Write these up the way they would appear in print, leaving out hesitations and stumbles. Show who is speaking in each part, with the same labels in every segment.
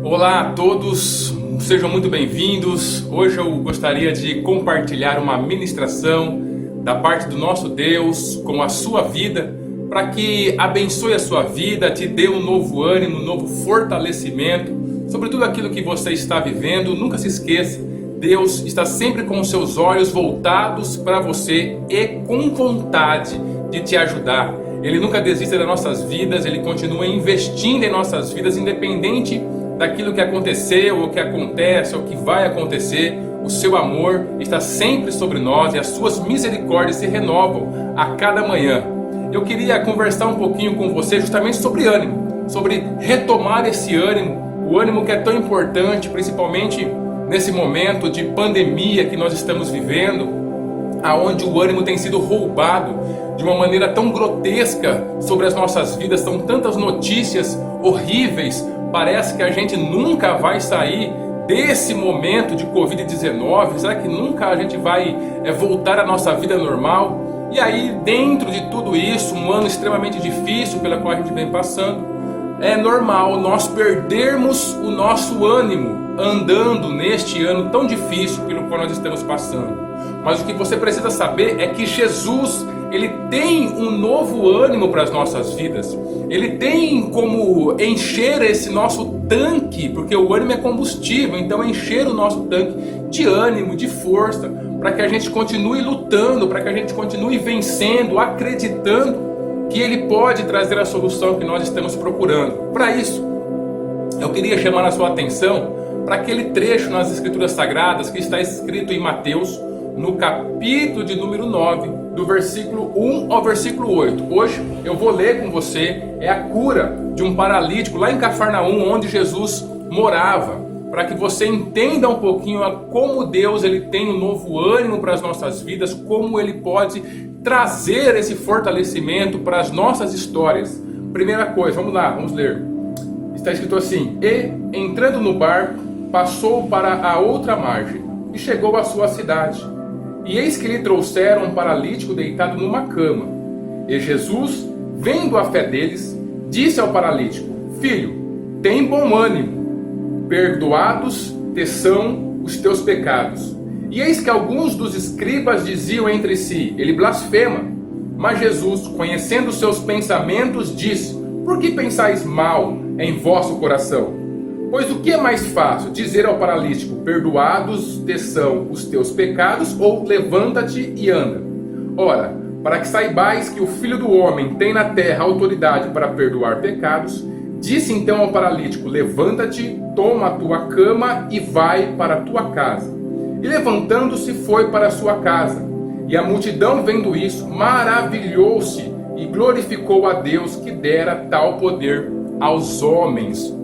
Speaker 1: Olá a todos, sejam muito bem-vindos. Hoje eu gostaria de compartilhar uma ministração da parte do nosso Deus com a sua vida, para que abençoe a sua vida, te dê um novo ânimo, um novo fortalecimento sobre tudo aquilo que você está vivendo. Nunca se esqueça, Deus está sempre com os seus olhos voltados para você e com vontade de te ajudar. Ele nunca desiste das nossas vidas, Ele continua investindo em nossas vidas, independente daquilo que aconteceu, ou que acontece, ou que vai acontecer. O seu amor está sempre sobre nós e as suas misericórdias se renovam a cada manhã. Eu queria conversar um pouquinho com você justamente sobre ânimo, sobre retomar esse ânimo, o ânimo que é tão importante, principalmente nesse momento de pandemia que nós estamos vivendo, aonde o ânimo tem sido roubado de uma maneira tão grotesca sobre as nossas vidas. São tantas notícias horríveis. Parece que a gente nunca vai sair desse momento de Covid-19. Será que nunca a gente vai voltar à nossa vida normal? E aí, dentro de tudo isso, um ano extremamente difícil pela qual a gente vem passando, é normal nós perdermos o nosso ânimo andando neste ano tão difícil pelo qual nós estamos passando. Mas o que você precisa saber é que Jesus, Ele tem um novo ânimo para as nossas vidas. Ele tem como encher esse nosso tanque, porque o ânimo é combustível, então encher o nosso tanque de ânimo, de força, para que a gente continue lutando, para que a gente continue vencendo, acreditando que Ele pode trazer a solução que nós estamos procurando. Para isso, eu queria chamar a sua atenção para aquele trecho nas Escrituras Sagradas que está escrito em Mateus, no capítulo de número 9, do versículo 1 ao versículo 8. Hoje eu vou ler com você, é a cura de um paralítico lá em Cafarnaum, onde Jesus morava, para que você entenda um pouquinho como Deus ele tem um novo ânimo para as nossas vidas, como Ele pode trazer esse fortalecimento para as nossas histórias. Primeira coisa, vamos lá, vamos ler. Está escrito assim: E, entrando no barco, passou para a outra margem e chegou à sua cidade. E eis que lhe trouxeram um paralítico deitado numa cama. E Jesus, vendo a fé deles, disse ao paralítico: Filho, tem bom ânimo, perdoados te são os teus pecados. E eis que alguns dos escribas diziam entre si: Ele blasfema. Mas Jesus, conhecendo os seus pensamentos, disse: Por que pensais mal em vosso coração? Pois o que é mais fácil, dizer ao paralítico: perdoados te são os teus pecados, ou levanta-te e anda? Ora, para que saibais que o Filho do Homem tem na terra autoridade para perdoar pecados, disse então ao paralítico: levanta-te, toma a tua cama e vai para a tua casa. E levantando-se foi para a sua casa. E a multidão, vendo isso, maravilhou-se e glorificou a Deus que dera tal poder aos homens.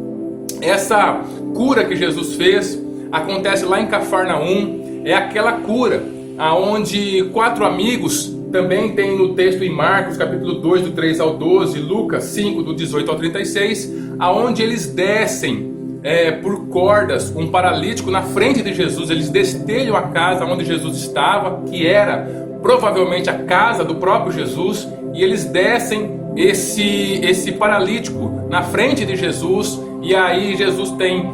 Speaker 1: Essa cura que Jesus fez acontece lá em Cafarnaum. É aquela cura aonde 4 amigos, também tem no texto em Marcos capítulo 2 do 3 ao 12, Lucas 5 do 18 ao 36, aonde eles descem por cordas um paralítico na frente de Jesus. Eles destelham a casa onde Jesus estava, que era provavelmente a casa do próprio Jesus, e eles descem esse paralítico na frente de Jesus. E aí Jesus tem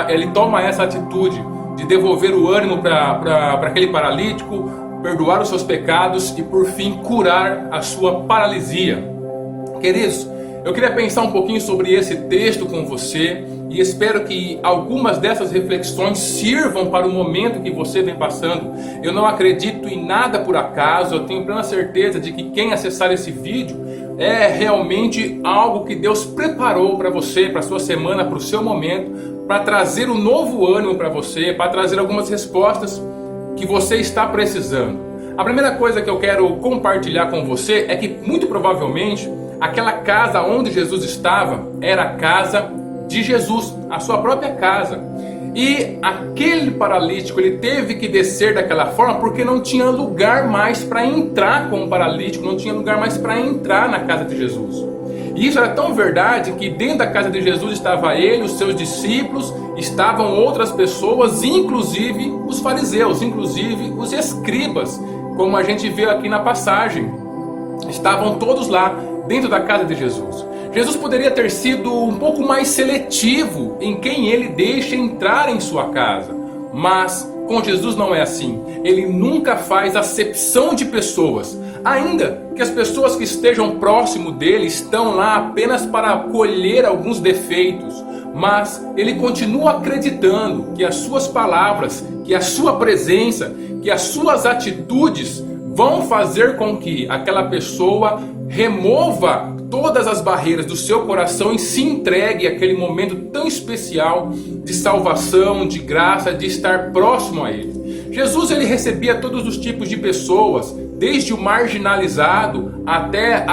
Speaker 1: ele toma essa atitude de devolver o ânimo para aquele paralítico, perdoar os seus pecados e por fim curar a sua paralisia. Queridos, eu queria pensar um pouquinho sobre esse texto com você e espero que algumas dessas reflexões sirvam para o momento que você vem passando. Eu não acredito em nada por acaso, eu tenho plena certeza de que quem acessar esse vídeo é realmente algo que Deus preparou para você, para a sua semana, para o seu momento, para trazer um novo ânimo para você, para trazer algumas respostas que você está precisando. A primeira coisa que eu quero compartilhar com você é que muito provavelmente aquela casa onde Jesus estava era a casa de Jesus, a sua própria casa. E aquele paralítico, ele teve que descer daquela forma porque não tinha lugar mais para entrar com o paralítico, não tinha lugar mais para entrar na casa de Jesus. E isso era tão verdade que dentro da casa de Jesus estava ele, os seus discípulos, estavam outras pessoas, inclusive os fariseus, inclusive os escribas, como a gente vê aqui na passagem. Estavam todos lá dentro da casa de Jesus. Jesus poderia ter sido um pouco mais seletivo em quem ele deixa entrar em sua casa. Mas com Jesus não é assim. Ele nunca faz acepção de pessoas. Ainda que as pessoas que estejam próximo dele estão lá apenas para colher alguns defeitos. Mas ele continua acreditando que as suas palavras, que a sua presença, que as suas atitudes vão fazer com que aquela pessoa remova todas as barreiras do seu coração e se entregue àquele momento tão especial de salvação, de graça, de estar próximo a ele. Jesus ele recebia todos os tipos de pessoas, desde o marginalizado até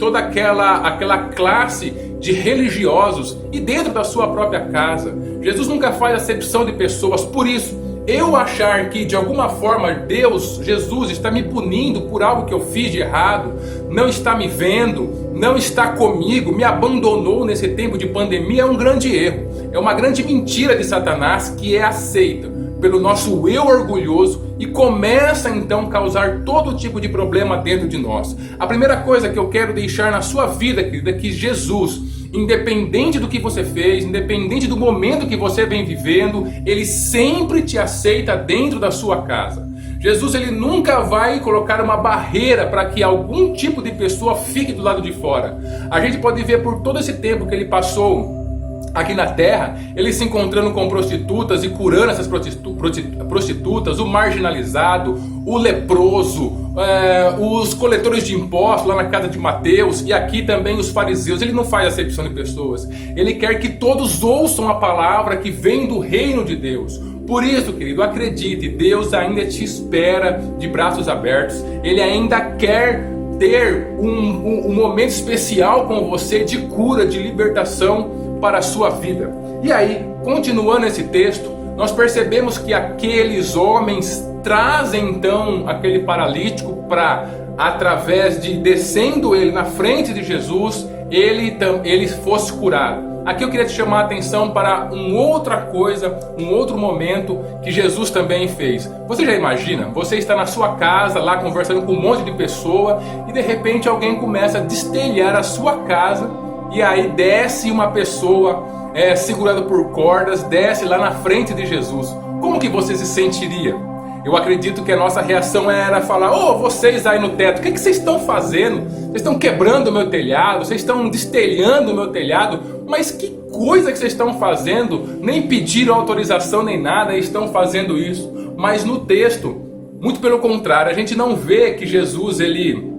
Speaker 1: toda aquela classe de religiosos e dentro da sua própria casa. Jesus nunca faz acepção de pessoas. Por isso, eu achar que de alguma forma Deus, Jesus está me punindo por algo que eu fiz de errado, não está me vendo, não está comigo, me abandonou nesse tempo de pandemia, é um grande erro. É uma grande mentira de Satanás que é aceita pelo nosso eu orgulhoso e começa então a causar todo tipo de problema dentro de nós. A primeira coisa que eu quero deixar na sua vida, querida, é que Jesus, independente do que você fez, independente do momento que você vem vivendo, ele sempre te aceita dentro da sua casa. Jesus ele nunca vai colocar uma barreira para que algum tipo de pessoa fique do lado de fora. A gente pode ver por todo esse tempo que ele passou aqui na terra, ele se encontrando com prostitutas e curando essas prostitutas, o marginalizado, o leproso, os coletores de impostos lá na casa de Mateus, e aqui também os fariseus. Ele não faz acepção de pessoas. Ele quer que todos ouçam a palavra que vem do reino de Deus. Por isso, querido, acredite, Deus ainda te espera de braços abertos. Ele ainda quer ter um momento especial com você de cura, de libertação para a sua vida. E aí, continuando esse texto, nós percebemos que aqueles homens trazem então aquele paralítico para, através de descendo ele na frente de Jesus, ele fosse curado. Aqui eu queria te chamar a atenção para uma outra coisa, um outro momento que Jesus também fez. Você já imagina? Você está na sua casa, lá conversando com um monte de pessoa, e de repente alguém começa a destelhar a sua casa, e aí desce uma pessoa segurada por cordas, desce lá na frente de Jesus. Como que você se sentiria? Eu acredito que a nossa reação era falar: ô, vocês aí no teto, o que vocês estão fazendo? Vocês estão quebrando o meu telhado, vocês estão destelhando o meu telhado, mas que coisa que vocês estão fazendo? Nem pediram autorização nem nada e estão fazendo isso. Mas no texto, muito pelo contrário, a gente não vê que Jesus ele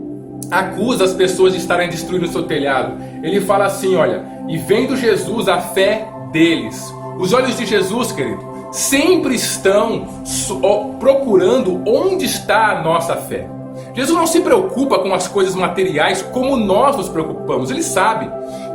Speaker 1: acusa as pessoas de estarem destruindo o seu telhado. Ele fala assim, olha, e vendo Jesus a fé deles. Os olhos de Jesus, querido, sempre estão procurando onde está a nossa fé. Jesus não se preocupa com as coisas materiais como nós nos preocupamos. Ele sabe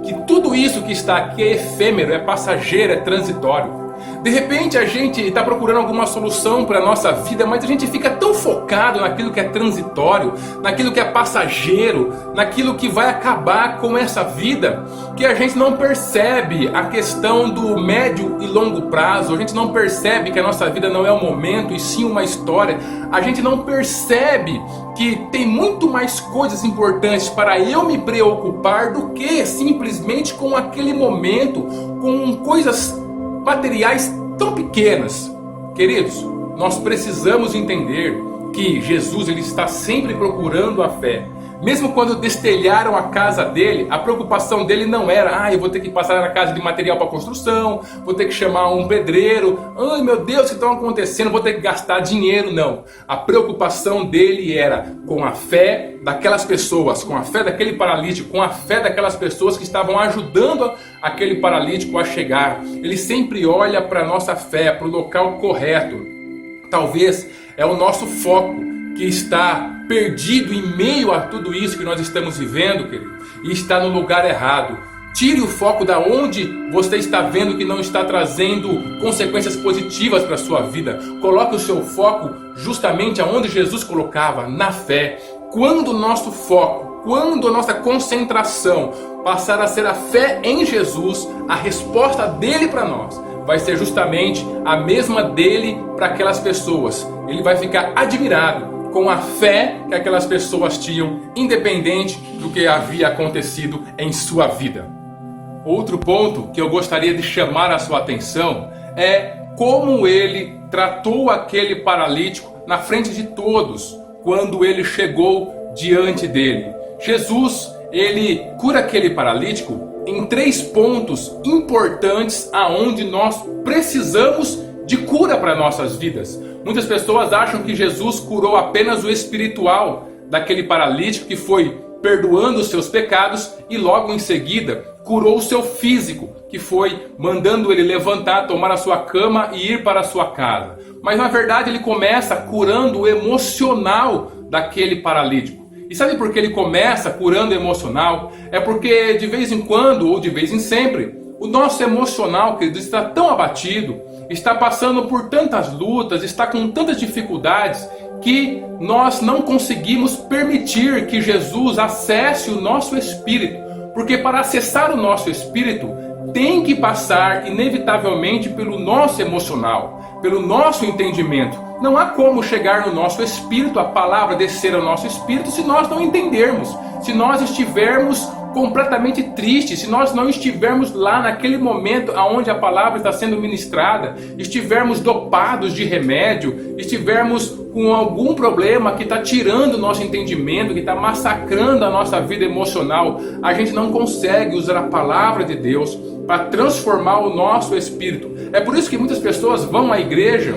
Speaker 1: que tudo isso que está aqui é efêmero, é passageiro, é transitório. De repente a gente está procurando alguma solução para a nossa vida, mas a gente fica tão focado naquilo que é transitório, naquilo que é passageiro, naquilo que vai acabar com essa vida, que a gente não percebe a questão do médio e longo prazo. A gente não percebe que a nossa vida não é um momento e sim uma história. A gente não percebe que tem muito mais coisas importantes para eu me preocupar do que simplesmente com aquele momento, com coisas materiais tão pequenas. Queridos, nós precisamos entender que Jesus ele está sempre procurando a fé. Mesmo quando destelharam a casa dele, a preocupação dele não era: eu vou ter que passar na casa de material para construção, vou ter que chamar um pedreiro, ai meu Deus, o que está acontecendo, vou ter que gastar dinheiro. Não, a preocupação dele era com a fé daquelas pessoas, com a fé daquele paralítico, com a fé daquelas pessoas que estavam ajudando aquele paralítico a chegar. Ele sempre olha para a nossa fé, para o local correto. Talvez é o nosso foco que está perdido em meio a tudo isso que nós estamos vivendo, querido, e está no lugar errado. Tire o foco da onde você está vendo que não está trazendo consequências positivas para a sua vida. Coloque o seu foco justamente aonde Jesus colocava, na fé. Quando o nosso foco, quando a nossa concentração passar a ser a fé em Jesus, a resposta dele para nós vai ser justamente a mesma dele para aquelas pessoas. Ele vai ficar admirado com a fé que aquelas pessoas tinham, independente do que havia acontecido em sua vida. Outro ponto que eu gostaria de chamar a sua atenção é como ele tratou aquele paralítico na frente de todos quando ele chegou diante dele. Jesus, ele cura aquele paralítico em 3 pontos importantes aonde nós precisamos de cura para nossas vidas. Muitas pessoas acham que Jesus curou apenas o espiritual daquele paralítico, que foi perdoando os seus pecados, e logo em seguida curou o seu físico, que foi mandando ele levantar, tomar a sua cama e ir para a sua casa. Mas na verdade ele começa curando o emocional daquele paralítico. E sabe por que ele começa curando o emocional? É porque de vez em quando, ou de vez em sempre, o nosso emocional, querido, está tão abatido, está passando por tantas lutas, está com tantas dificuldades, que nós não conseguimos permitir que Jesus acesse o nosso espírito. Porque para acessar o nosso espírito, tem que passar inevitavelmente pelo nosso emocional, pelo nosso entendimento. Não há como chegar no nosso espírito, a palavra descer ao nosso espírito, se nós não entendermos, se nós estivermos completamente tristes, se nós não estivermos lá naquele momento onde a palavra está sendo ministrada, estivermos dopados de remédio, estivermos com algum problema que está tirando o nosso entendimento, que está massacrando a nossa vida emocional, a gente não consegue usar a palavra de Deus para transformar o nosso espírito. É por isso que muitas pessoas vão à igreja,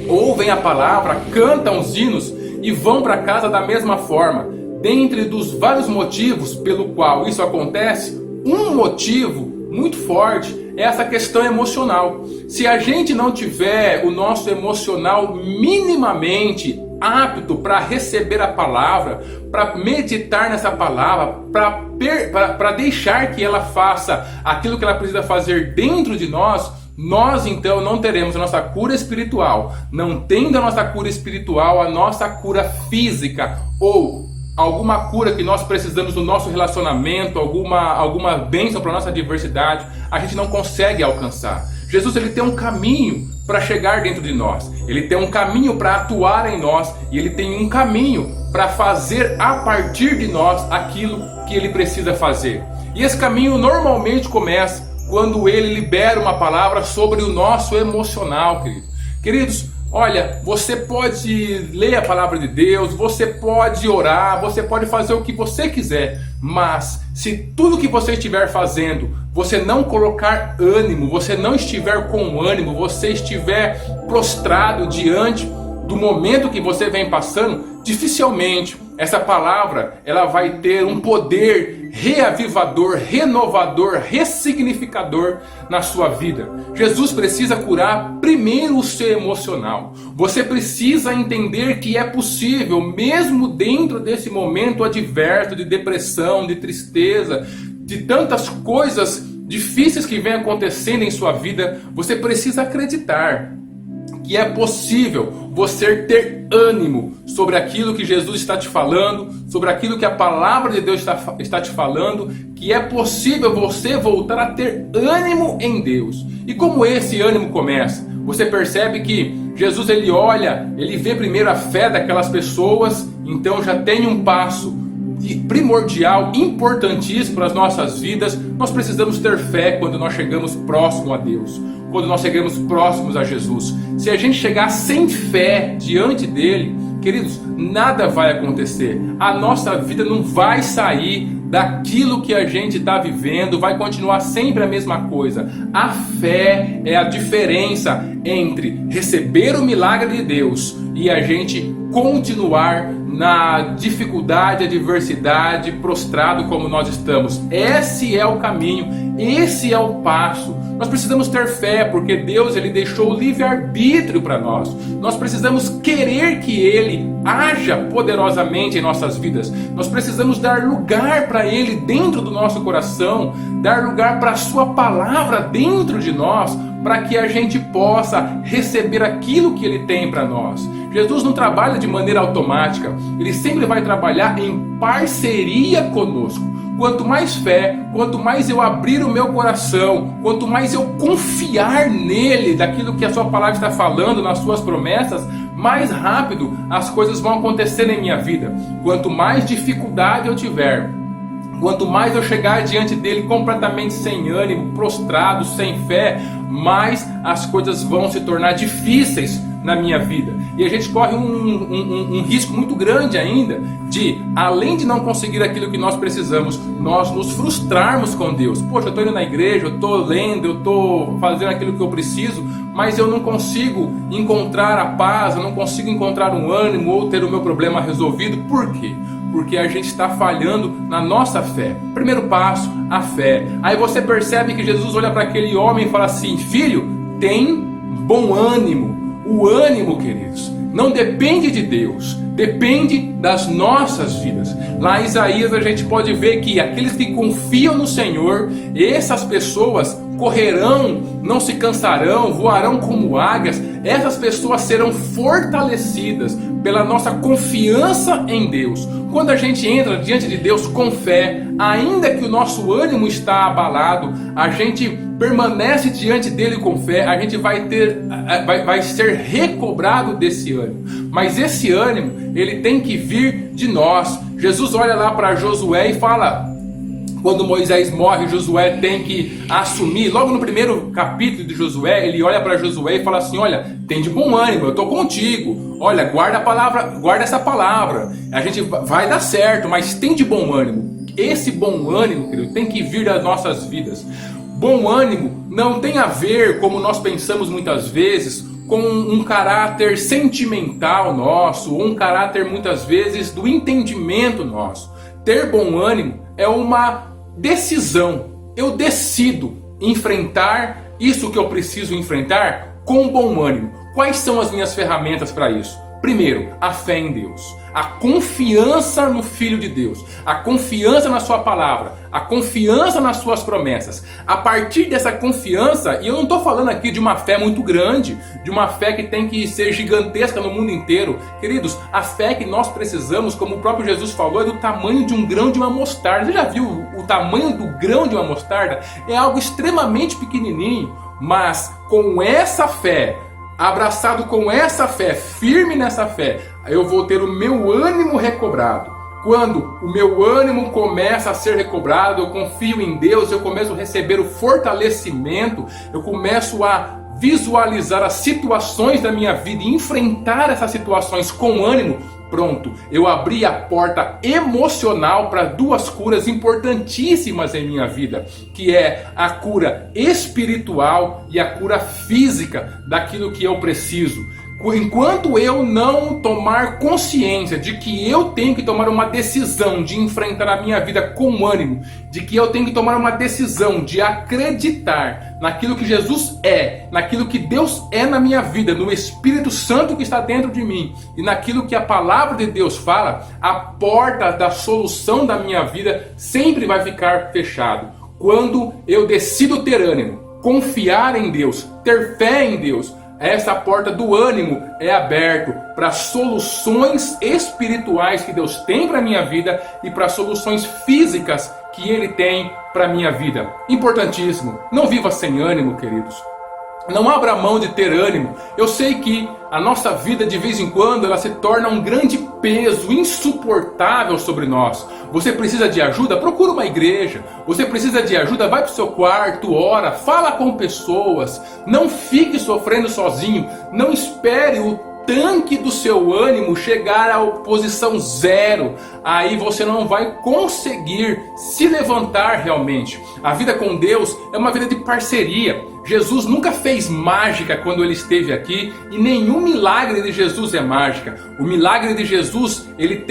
Speaker 1: ouvem a palavra, cantam os hinos e vão para casa da mesma forma. Dentre dos vários motivos pelo qual isso acontece, um motivo muito forte é essa questão emocional. Se a gente não tiver o nosso emocional minimamente apto para receber a palavra, para meditar nessa palavra, para deixar que ela faça aquilo que ela precisa fazer dentro de nós, nós então não teremos a nossa cura espiritual. Não tendo a nossa cura espiritual, a nossa cura física ou alguma cura que nós precisamos no nosso relacionamento, alguma bênção para a nossa adversidade, a gente não consegue alcançar. Jesus, ele tem um caminho para chegar dentro de nós. Ele tem um caminho para atuar em nós. E ele tem um caminho para fazer a partir de nós aquilo que ele precisa fazer. E esse caminho normalmente começa quando ele libera uma palavra sobre o nosso emocional, querido. Queridos, olha, você pode ler a palavra de Deus, você pode orar, você pode fazer o que você quiser, mas se tudo que você estiver fazendo, você não colocar ânimo, você não estiver com ânimo, você estiver prostrado diante do momento que você vem passando, dificilmente essa palavra ela vai ter um poder reavivador, renovador, ressignificador na sua vida. Jesus precisa curar primeiro o seu emocional. Você precisa entender que é possível, mesmo dentro desse momento adverso de depressão, de tristeza, de tantas coisas difíceis que vem acontecendo em sua vida, você precisa acreditar que é possível você ter ânimo sobre aquilo que Jesus está te falando, sobre aquilo que a palavra de Deus está te falando, que é possível você voltar a ter ânimo em Deus. E como esse ânimo começa? Você percebe que Jesus ele olha, ele vê primeiro a fé daquelas pessoas, então já tem um passo primordial, importantíssimo para as nossas vidas. Nós precisamos ter fé quando nós chegamos próximo a Deus, quando nós chegamos próximos a Jesus. Se a gente chegar sem fé diante dele, queridos, nada vai acontecer. A nossa vida não vai sair daquilo que a gente está vivendo, vai continuar sempre a mesma coisa. A fé é a diferença entre receber o milagre de Deus e a gente continuar na dificuldade, adversidade, prostrado como nós estamos. Esse é o caminho, esse é o passo. Nós precisamos ter fé, porque Deus ele deixou o livre-arbítrio para nós. Nós precisamos querer que Ele haja poderosamente em nossas vidas. Nós precisamos dar lugar para Ele dentro do nosso coração, dar lugar para a Sua palavra dentro de nós, para que a gente possa receber aquilo que Ele tem para nós. Jesus não trabalha de maneira automática, Ele sempre vai trabalhar em parceria conosco. Quanto mais fé, quanto mais eu abrir o meu coração, quanto mais eu confiar nele, daquilo que a sua palavra está falando, nas suas promessas, mais rápido as coisas vão acontecer em minha vida. Quanto mais dificuldade eu tiver, Quanto mais eu chegar diante dele completamente sem ânimo, prostrado, sem fé, mais as coisas vão se tornar difíceis na minha vida. E a gente corre um risco muito grande ainda de, além de não conseguir aquilo que nós precisamos, nós nos frustrarmos com Deus. Poxa, eu estou indo na igreja, eu estou lendo, eu estou fazendo aquilo que eu preciso, mas eu não consigo encontrar a paz, eu não consigo encontrar um ânimo ou ter o meu problema resolvido. Por quê? Porque a gente está falhando na nossa fé. Primeiro passo, a fé. Aí você percebe que Jesus olha para aquele homem e fala assim: filho, tem bom ânimo. O ânimo, queridos, não depende de Deus, depende das nossas vidas. Lá em Isaías a gente pode ver que aqueles que confiam no Senhor, essas pessoas correrão, não se cansarão, voarão como águias. Essas pessoas serão fortalecidas pela nossa confiança em Deus. Quando a gente entra diante de Deus com fé, ainda que o nosso ânimo está abalado, a gente permanece diante dele com fé, a gente vai ser recobrado desse ânimo. Mas esse ânimo, ele tem que vir de nós. Jesus olha lá para Josué e fala: quando Moisés morre, Josué tem que assumir. Logo no primeiro capítulo de Josué, ele olha para Josué e fala assim: olha, tem de bom ânimo, eu estou contigo. Olha, guarda a palavra, guarda essa palavra. A gente vai dar certo, mas tem de bom ânimo. Esse bom ânimo, querido, tem que vir das nossas vidas. Bom ânimo não tem a ver, como nós pensamos muitas vezes, com um caráter sentimental nosso, ou um caráter muitas vezes do entendimento nosso. Ter bom ânimo é uma decisão. Eu decido enfrentar isso que eu preciso enfrentar com bom ânimo. Quais são as minhas ferramentas para isso? Primeiro, a fé em Deus, a confiança no Filho de Deus, a confiança na sua palavra, a confiança nas suas promessas. A partir dessa confiança, e eu não estou falando aqui de uma fé muito grande, de uma fé que tem que ser gigantesca no mundo inteiro. Queridos, a fé que nós precisamos, como o próprio Jesus falou, é do tamanho de um grão de uma mostarda. Você já viu o tamanho do grão de uma mostarda? É algo extremamente pequenininho, mas com essa fé, abraçado com essa fé, firme nessa fé, eu vou ter o meu ânimo recobrado. Quando o meu ânimo começa a ser recobrado, eu confio em Deus, eu começo a receber o fortalecimento, eu começo a visualizar as situações da minha vida e enfrentar essas situações com ânimo. Pronto, eu abri a porta emocional para duas curas importantíssimas em minha vida, que é a cura espiritual e a cura física daquilo que eu preciso. Enquanto eu não tomar consciência de que eu tenho que tomar uma decisão de enfrentar a minha vida com ânimo, de que eu tenho que tomar uma decisão de acreditar naquilo que Jesus é, naquilo que Deus é na minha vida, no Espírito Santo que está dentro de mim e naquilo que a palavra de Deus fala, a porta da solução da minha vida sempre vai ficar fechada. Quando eu decido ter ânimo, confiar em Deus, ter fé em Deus, essa porta do ânimo é aberta para soluções espirituais que Deus tem para a minha vida e para soluções físicas que Ele tem para a minha vida. Importantíssimo, não viva sem ânimo, queridos. Não abra mão de ter ânimo. Eu sei que a nossa vida de vez em quando ela se torna um grande peso insuportável sobre nós. Você precisa de ajuda? Procura uma igreja. Você precisa de ajuda? Vai para o seu quarto, ora, fala com pessoas. Não fique sofrendo sozinho. Não espere o tanque do seu ânimo chegar à posição zero. Aí você não vai conseguir se levantar realmente. A vida com Deus é uma vida de parceria. Jesus nunca fez mágica quando ele esteve aqui e nenhum milagre de Jesus é mágica. O milagre de Jesus, ele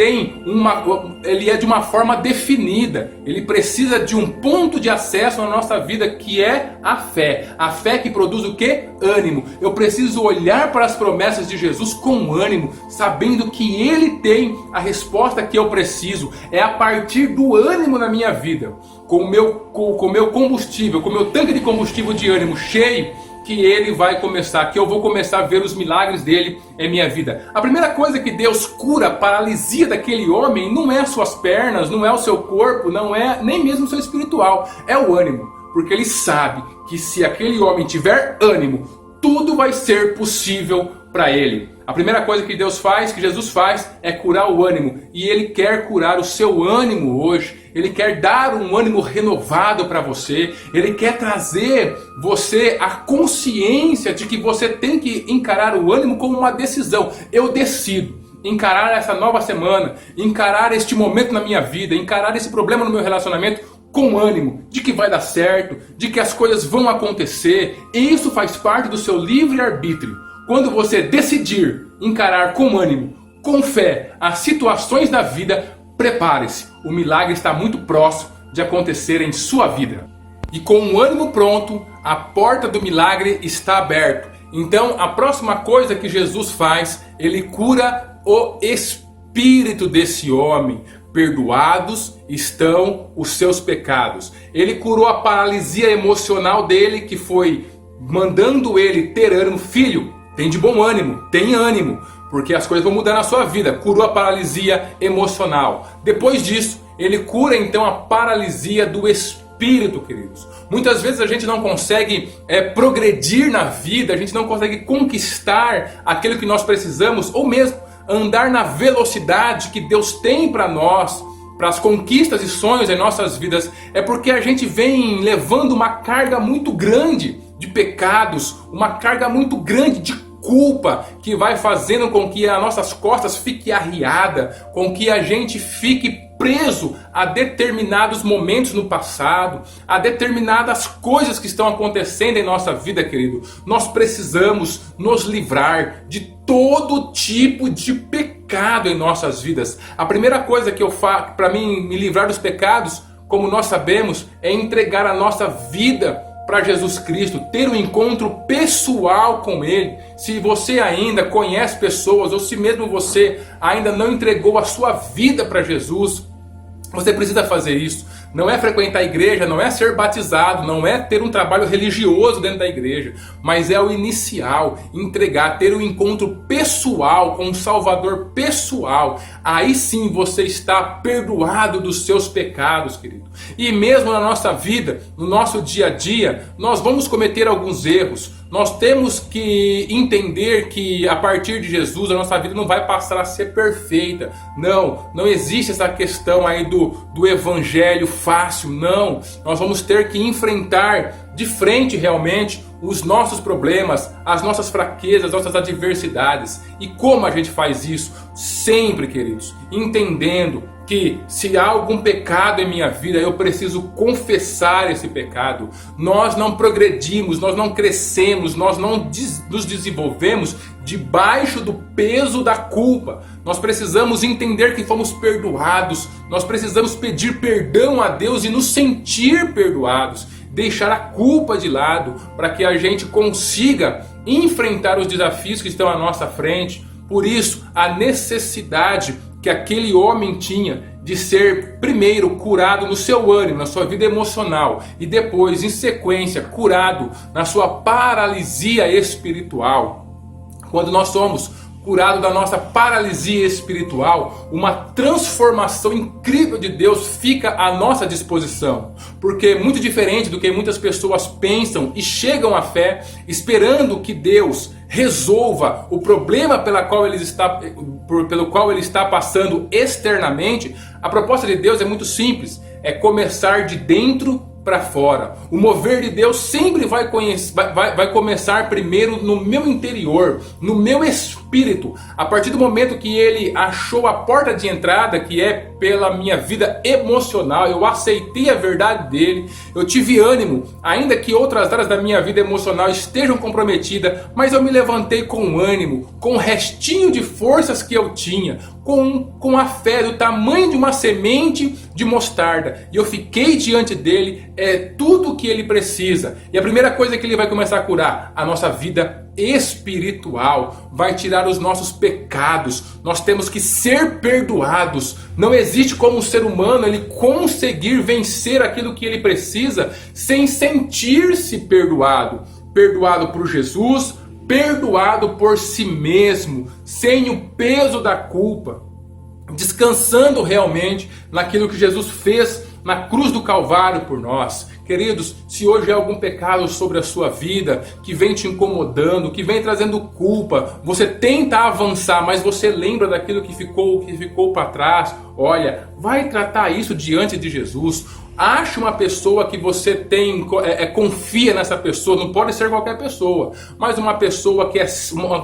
Speaker 1: é de uma forma definida. Ele precisa de um ponto de acesso na nossa vida que é a fé. A fé que produz o quê? Ânimo. Eu preciso olhar para as promessas de Jesus com ânimo, sabendo que ele tem a resposta que eu preciso. É a partir do ânimo na minha vida, com o meu combustível, com o meu tanque de combustível de ânimo cheio, que ele vai começar, que eu vou começar a ver os milagres dele em minha vida. A primeira coisa que Deus cura a paralisia daquele homem não é as suas pernas, não é o seu corpo, não é nem mesmo o seu espiritual, é o ânimo. Porque ele sabe que se aquele homem tiver ânimo, tudo vai ser possível para ele. A primeira coisa que Deus faz, que Jesus faz, é curar o ânimo. E Ele quer curar o seu ânimo hoje. Ele quer dar um ânimo renovado para você. Ele quer trazer você a consciência de que você tem que encarar o ânimo como uma decisão. Eu decido encarar essa nova semana, encarar este momento na minha vida, encarar esse problema no meu relacionamento com ânimo, de que vai dar certo, de que as coisas vão acontecer. E isso faz parte do seu livre-arbítrio. Quando você decidir encarar com ânimo, com fé, as situações da vida, prepare-se. O milagre está muito próximo de acontecer em sua vida. E com o ânimo pronto, a porta do milagre está aberta. Então, a próxima coisa que Jesus faz, Ele cura o espírito desse homem. Perdoados estão os seus pecados. Ele curou a paralisia emocional dele, que foi mandando ele ter ânimo. Filho, tem de bom ânimo, tem ânimo, porque as coisas vão mudar na sua vida. Curou a paralisia emocional. Depois disso, ele cura então a paralisia do espírito, queridos. Muitas vezes a gente não consegue progredir na vida, a gente não consegue conquistar aquilo que nós precisamos, ou mesmo andar na velocidade que Deus tem para nós, para as conquistas e sonhos em nossas vidas. É porque a gente vem levando uma carga muito grande de pecados, uma carga muito grande de culpa, que vai fazendo com que as nossas costas fiquem arriadas, com que a gente fique preso a determinados momentos no passado, a determinadas coisas que estão acontecendo em nossa vida, querido. Nós precisamos nos livrar de todo tipo de pecado em nossas vidas. A primeira coisa que eu faço para me livrar dos pecados, como nós sabemos, é entregar a nossa vida para Jesus Cristo, ter um encontro pessoal com Ele. Se você ainda conhece pessoas, ou se mesmo você ainda não entregou a sua vida para Jesus, você precisa fazer isso. Não é frequentar a igreja, não é ser batizado, não é ter um trabalho religioso dentro da igreja, mas é o inicial, entregar, ter um encontro pessoal com um Salvador pessoal. Aí sim você está perdoado dos seus pecados, querido. E mesmo na nossa vida, no nosso dia a dia, nós vamos cometer alguns erros. Nós temos que entender que a partir de Jesus a nossa vida não vai passar a ser perfeita. Não existe essa questão aí do evangelho fácil, não. Nós vamos ter que enfrentar de frente realmente os nossos problemas, as nossas fraquezas, as nossas adversidades. E como a gente faz isso? Sempre, queridos, entendendo que se há algum pecado em minha vida, eu preciso confessar esse pecado. Nós não progredimos, nós não crescemos, nós não nos desenvolvemos debaixo do peso da culpa. Nós precisamos entender que fomos perdoados, nós precisamos pedir perdão a Deus e nos sentir perdoados. Deixar a culpa de lado para que a gente consiga enfrentar os desafios que estão à nossa frente. Por isso, a necessidade que aquele homem tinha de ser primeiro curado no seu ânimo, na sua vida emocional, e depois, em sequência, curado na sua paralisia espiritual. Quando nós somos curados da nossa paralisia espiritual, uma transformação incrível de Deus fica à nossa disposição. Porque muito diferente do que muitas pessoas pensam e chegam à fé esperando que Deus resolva o problema pelo qual ele está passando externamente, a proposta de Deus é muito simples, é começar de dentro para fora. O mover de Deus sempre vai começar primeiro no meu interior, no meu espírito. A partir do momento que Ele achou a porta de entrada, que é pela minha vida emocional, eu aceitei a verdade dele, eu tive ânimo, ainda que outras áreas da minha vida emocional estejam comprometidas, mas eu me levantei com ânimo, com o restinho de forças que eu tinha, com a fé do tamanho de uma semente de mostarda, e eu fiquei diante dele, tudo o que ele precisa. E a primeira coisa que ele vai começar a curar, a nossa vida espiritual, vai tirar os nossos pecados. Nós temos que ser perdoados. Não existe como um ser humano ele conseguir vencer aquilo que ele precisa sem sentir-se perdoado. Perdoado por Jesus, perdoado por si mesmo, sem o peso da culpa, descansando realmente naquilo que Jesus fez na cruz do Calvário por nós. Queridos, se hoje há algum pecado sobre a sua vida, que vem te incomodando, que vem trazendo culpa, você tenta avançar, mas você lembra daquilo que ficou para trás, olha, vai tratar isso diante de Jesus. Ache uma pessoa que você confia nessa pessoa, não pode ser qualquer pessoa, mas uma pessoa que é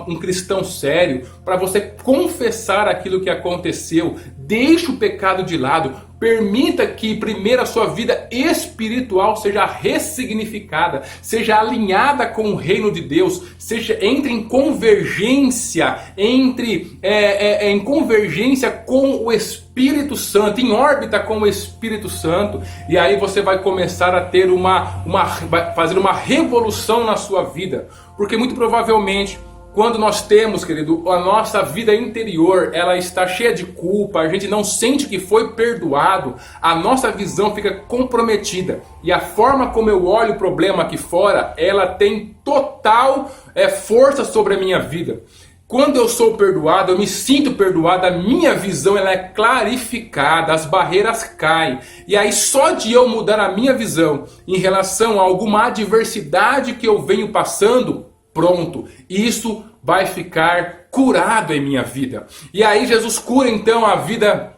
Speaker 1: um cristão sério, para você confessar aquilo que aconteceu. Deixe o pecado de lado, permita que primeiro a sua vida espiritual seja ressignificada, seja alinhada com o reino de Deus, entre em convergência, em convergência com o Espírito Santo, em órbita com o Espírito Santo, e aí você vai começar a ter fazer uma revolução na sua vida, porque muito provavelmente quando nós temos, querido, a nossa vida interior, ela está cheia de culpa, a gente não sente que foi perdoado, a nossa visão fica comprometida. E a forma como eu olho o problema aqui fora, ela tem total força sobre a minha vida. Quando eu sou perdoado, eu me sinto perdoado, a minha visão ela é clarificada, as barreiras caem. E aí só de eu mudar a minha visão em relação a alguma adversidade que eu venho passando, pronto, isso vai ficar curado em minha vida. E aí Jesus cura então a vida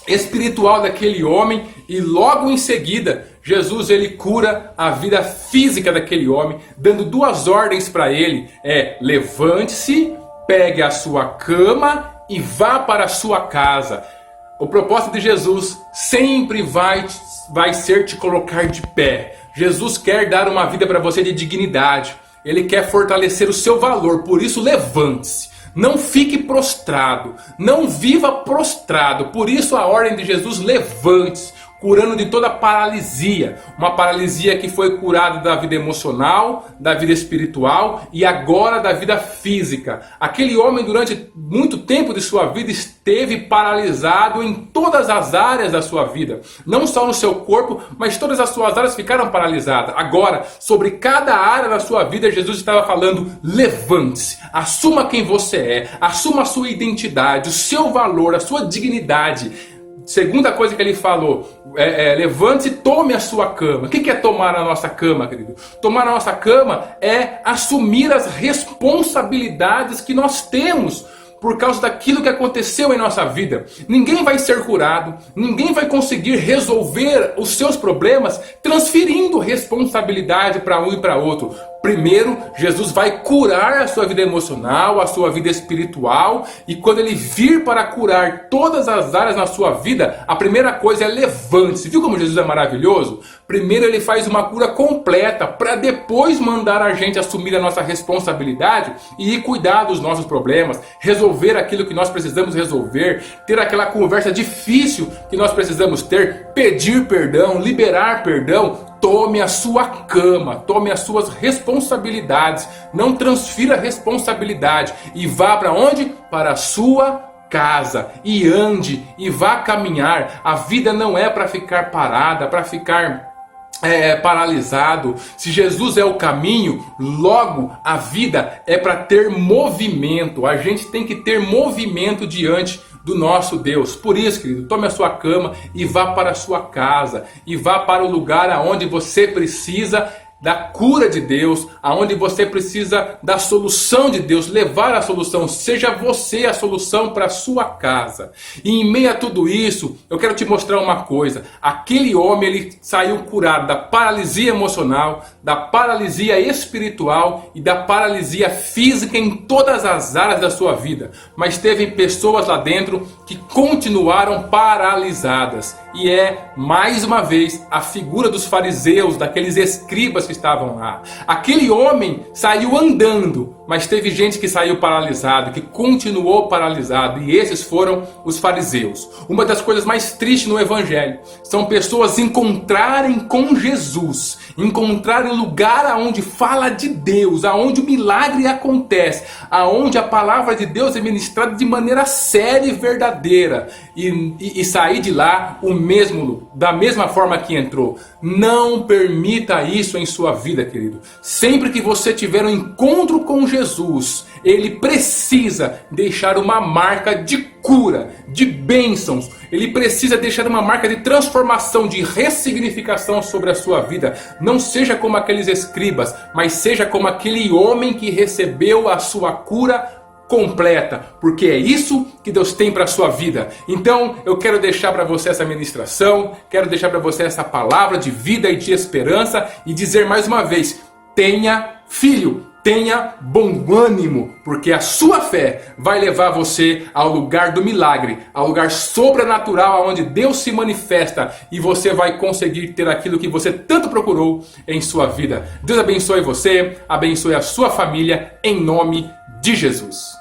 Speaker 1: espiritual daquele homem e logo em seguida Jesus ele cura a vida física daquele homem, dando duas ordens para ele: levante-se, pegue a sua cama e vá para a sua casa. O propósito de Jesus sempre vai ser te colocar de pé. Jesus quer dar uma vida para você de dignidade. Ele quer fortalecer o seu valor, por isso levante-se. Não fique prostrado, não viva prostrado. Por isso a ordem de Jesus: levante-se, curando de toda paralisia. Uma paralisia que foi curada da vida emocional, da vida espiritual e agora da vida física. Aquele homem durante muito tempo de sua vida esteve paralisado em todas as áreas da sua vida. Não só no seu corpo, mas todas as suas áreas ficaram paralisadas. Agora, sobre cada área da sua vida, Jesus estava falando: levante-se, assuma quem você é, assuma a sua identidade, o seu valor, a sua dignidade. Segunda coisa que ele falou: levante-se e tome a sua cama. O que é tomar a nossa cama, querido? Tomar a nossa cama é assumir as responsabilidades que nós temos por causa daquilo que aconteceu em nossa vida. Ninguém vai ser curado, ninguém vai conseguir resolver os seus problemas transferindo responsabilidade para um e para outro. Primeiro, Jesus vai curar a sua vida emocional, a sua vida espiritual, e quando ele vir para curar todas as áreas na sua vida, a primeira coisa é: levante-se. Viu como Jesus é maravilhoso? Primeiro ele faz uma cura completa, para depois mandar a gente assumir a nossa responsabilidade e ir cuidar dos nossos problemas, resolver aquilo que nós precisamos resolver, ter aquela conversa difícil que nós precisamos ter, pedir perdão, liberar perdão. Tome a sua cama, tome as suas responsabilidades, não transfira a responsabilidade e vá para onde? Para a sua casa, e ande e vá caminhar. A vida não é para ficar parada, para ficar paralisado. Se Jesus é o caminho, logo a vida é para ter movimento. A gente tem que ter movimento diante do nosso Deus. Por isso, querido, tome a sua cama e vá para a sua casa, e vá para o lugar aonde você precisa da cura de Deus, aonde você precisa da solução de Deus, levar a solução. Seja você a solução para a sua casa. E em meio a tudo isso, eu quero te mostrar uma coisa: aquele homem, ele saiu curado da paralisia emocional, da paralisia espiritual e da paralisia física em todas as áreas da sua vida. Mas teve pessoas lá dentro que continuaram paralisadas. E mais uma vez, a figura dos fariseus, daqueles escribas que estavam lá. Aquele homem saiu andando, mas teve gente que saiu paralisado, que continuou paralisado, e esses foram os fariseus. Uma das coisas mais tristes no Evangelho são pessoas encontrarem com Jesus, encontrarem lugar aonde fala de Deus, aonde o milagre acontece, aonde a palavra de Deus é ministrada de maneira séria e verdadeira, e sair de lá da mesma forma que entrou. Não permita isso em sua sua vida, querido. Sempre que você tiver um encontro com Jesus, Ele precisa deixar uma marca de cura, de bênçãos. Ele precisa deixar uma marca de transformação, de ressignificação sobre a sua vida. Não seja como aqueles escribas, mas seja como aquele homem que recebeu a sua cura completa, porque é isso que Deus tem para a sua vida. Então eu quero deixar para você essa ministração, quero deixar para você essa palavra de vida e de esperança e dizer mais uma vez: tenha filho, tenha bom ânimo, porque a sua fé vai levar você ao lugar do milagre, ao lugar sobrenatural onde Deus se manifesta e você vai conseguir ter aquilo que você tanto procurou em sua vida. Deus abençoe você, abençoe a sua família, em nome de Jesus.